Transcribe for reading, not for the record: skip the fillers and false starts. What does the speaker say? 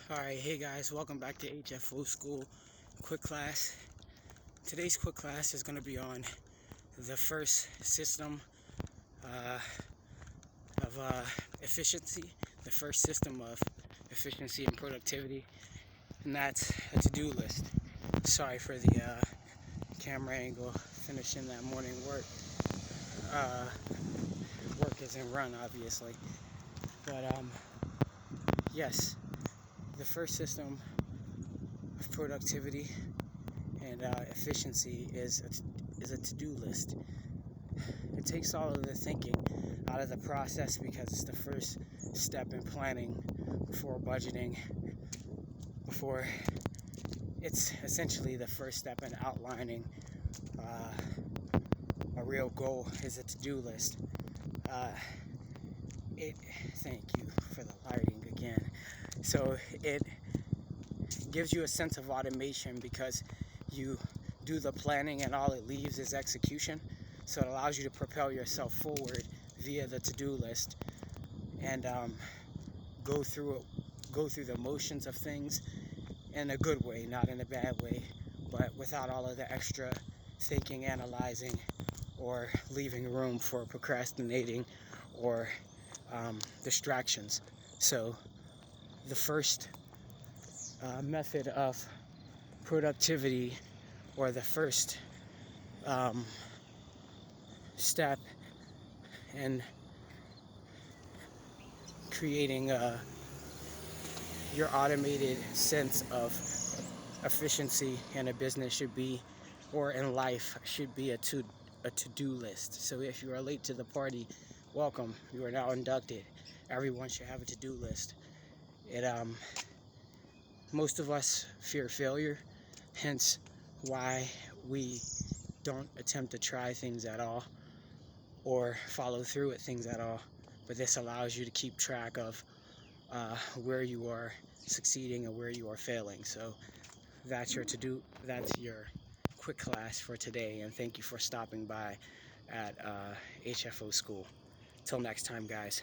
Alright, hey guys, welcome back to Hfoschool quick class. Today's quick class is going to be on the first system of efficiency, the first system of efficiency and productivity, and that's a to-do list. Sorry for the camera angle, finishing that morning work. Work isn't run, obviously, but yes. The first system of productivity and efficiency is a to-do list. It takes all of the thinking out of the process because it's the first step in planning, before budgeting, before it's essentially the first step in outlining a real goal is a to-do list. Thank you for the lighting again. So it gives you a sense of automation because you do the planning and all it leaves is execution. So it allows you to propel yourself forward via the to-do list and go through the motions of things in a good way, not in a bad way, but without all of the extra thinking, analyzing, or leaving room for procrastinating or distractions. So the first method of productivity, or the first step in creating your automated sense of efficiency in a business should be, or in life, should be a to-do list. So if you are late to the party, welcome. You are now inducted. Everyone should have a to-do list. Most of us fear failure, hence why we don't attempt to try things at all or follow through with things at all. But this allows you to keep track of where you are succeeding and where you are failing. So that's your quick class for today, and thank you for stopping by at Hfoschool. Till next time, guys.